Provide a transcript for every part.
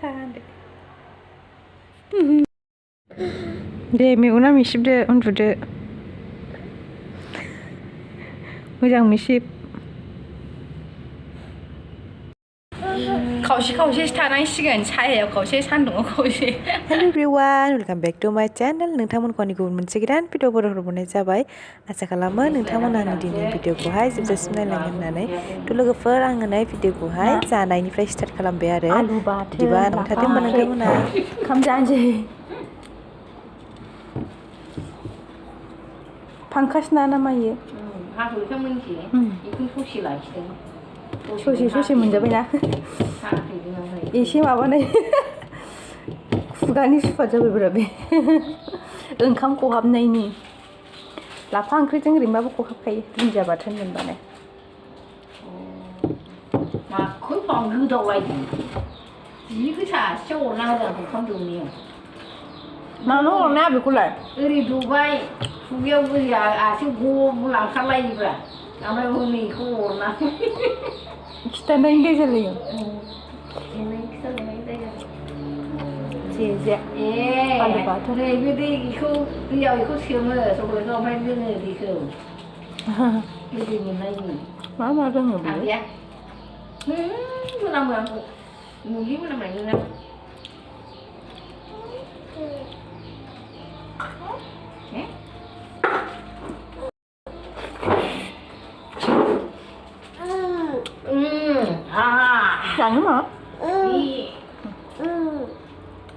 था दे मेगना मिसिबदो उन्दुदो मोजां मिसिब खावसे थानांसिगोन सायायाव खावसे सान्दुङाव खावसे हेल' एभ्रिवान वेलकाम बेक टु माय चेनेल नोंथांमोनखौ आंनि गुबुन मोनसे गोदान भिडिअफोर हरबोनाय जाबाय आसा खालामो नोंथांमोना आंनि दिनैनि भिडिअखौहाय जोबजासिम नायलांगोन होननानै थ' लोगोफोर आङो भिडिअखौहाय जानायनिफ्राय स्टार्ट खालामबाय आरो बिदिबा नोंथांदो होनबा नोंथांमोना ओंखाम जानोसै फांखासना ना मायो हाथ'खौ मोनसे बेखौ ससे लाखिदों ससे मोनजाबायना एसे माबानाय खुगानि सुफाद जाबायब्रा बे ओंखाम खहाबनायनि लाफा ओंख्रिजों ओरैनोबाबो खहाबखायो दुन्दिया बाथोन मोनबानो माखौ गोदावलायदों जि गोसासो अरना होदों ओंखाम दौनायाव मानो अरनाया बेखौलाय ओरै दौबाय खुगायाव बोरै आथिं गब लांखारलायोब्रा ओमफ्राय हनैखौ अरना खिथानायनि दै जालायो जे आलु बाथोन बे दैखौ दैयाव बेखौ सोमो चक्लेटखौ ओमफ्राय लोङो दैखौ दै मोननायनि मा रोङो बेयो मोनामो आंखौ मुलि मोनामनाय नोङो जानो मा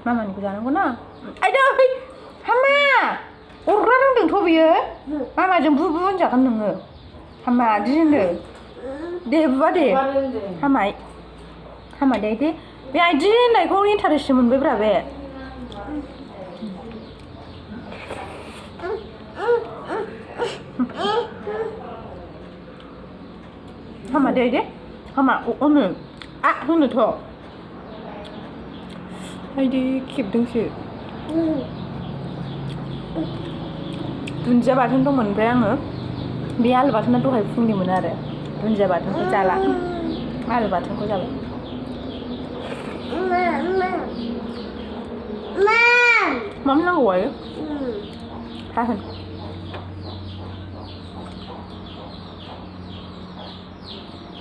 मामानिखौ जानांगौ ना आयदै हामा अरग्रा रोंदोंथ' बियो मामाजों बु होनजागोन नोङो हामा दिनो दे बुवा दे हामा दे बे आइदि होननायखौ इन्टारेस्ट मोनबायब्रा बे हामा दे हामा अनो होनोथ' आइदि खेबदोंसो दुन्दिया बाथोन दंमोन ओमफ्राय आङो बे आलु बाथोना दहाय फुंनिमोन आरो दुन्दिया बाथोनखौ जाला आलु बाथोनखौ जाबाय मा नांगौ आयो हाहोन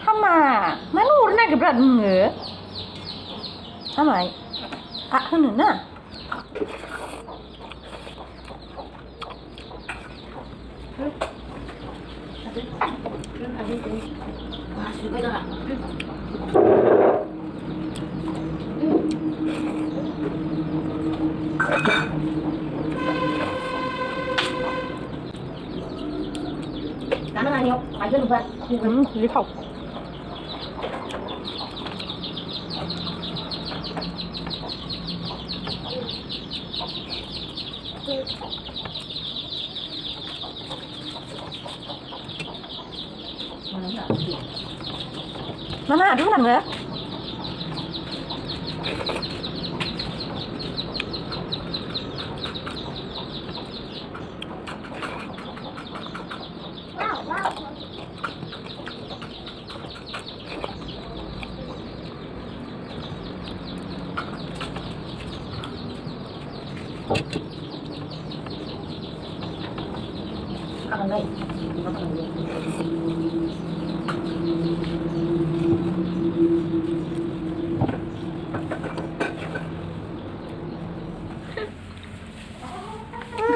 हामा मानो अरनो नागिरब्रा नोङो हामाय होनो ना 고집하고 마마 누구 하는 거야?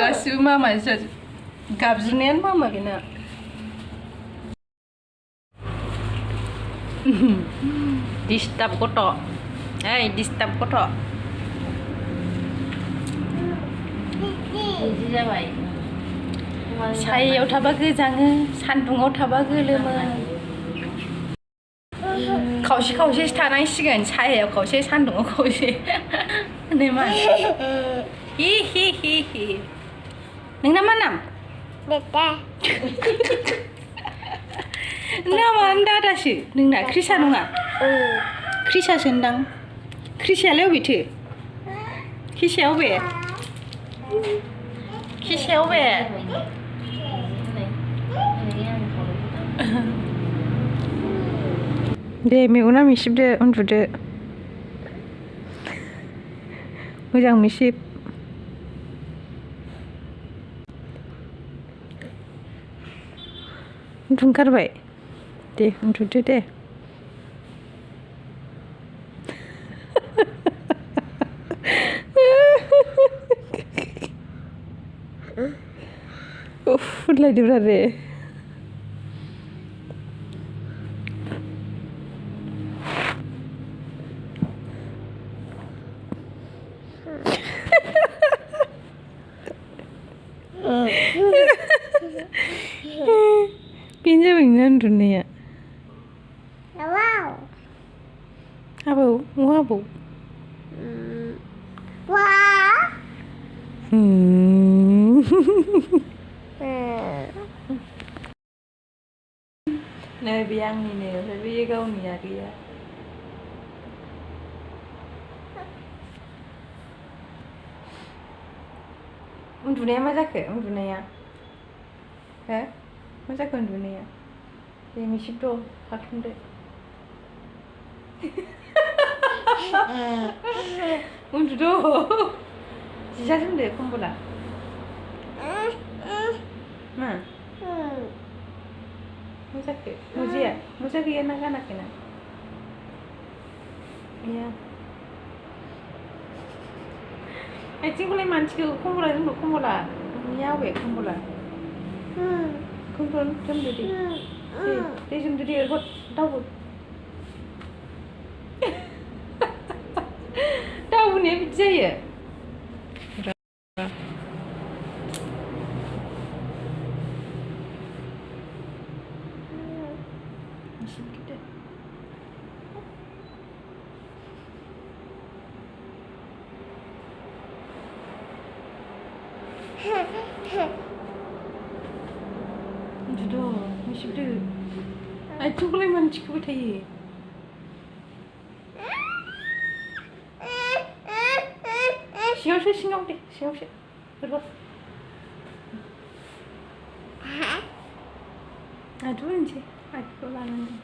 गासिबो मामासो गाबज्रिनायानो मामा बेना डिस्टार्ब गथ' ओइ डिस्टार्ब गथ' बिदि जाबाय सायायाव थाबा गोजाङो सान्दुङाव थाबा गोलोमो खावसे थानांसिगोन सायायाव खावसे सान्दुङाव खावसे नै मा हि नोंना मा नाम दादा नामानो दादासो नोंना क्रिसा नङा क्रिसासो होनदां क्रिसायालाय अबेथो क्रिसाया अबे दे मेगना मिसिबदो उन्दुदो मोजां मिसिब उन्दुंखारबाय दे उन्दुदो दे फुदलायदोब्रा रे बेनो जाबाय नोंना उन्दुनाया आबौ मा आबौ नै बे आंनिनो ओमफ्राय बे गावनिया गैया उन्दुनाया मा जाखो उन्दुनाया हो मा जाखो उन्दुनाया दे मिसिब द' खारथुमदो उन्दुद' जिजा जोमदो कम्बला मा मा जाखो मुजाया मुजा गैया ना गानाखैना गैया आथिंखौलाय मानसिखौ कम्बला जोमदो कम्बला नोंनि आबै कम्बला कम्बल जोमदो दे जोमदो दे दावो दावोनाया बिदि जायो udah masih udah ayo boleh mancing ke betai siang deh siang berbuat aduh anjir aduh lanang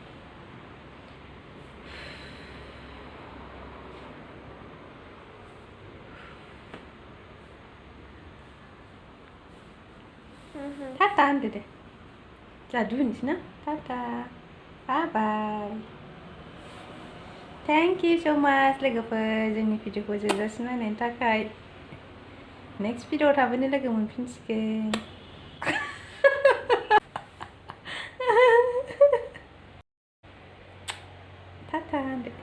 Tata deh. Jaduin sih na. Tata. Bye bye. Thank you so much Lwgwpwr जोंनि भिडिअखौ जोबजासिम नायनायनि थाखाय. Next भिडिअ थाबैनो लोगो मोनफिनसिगोन. Tata deh.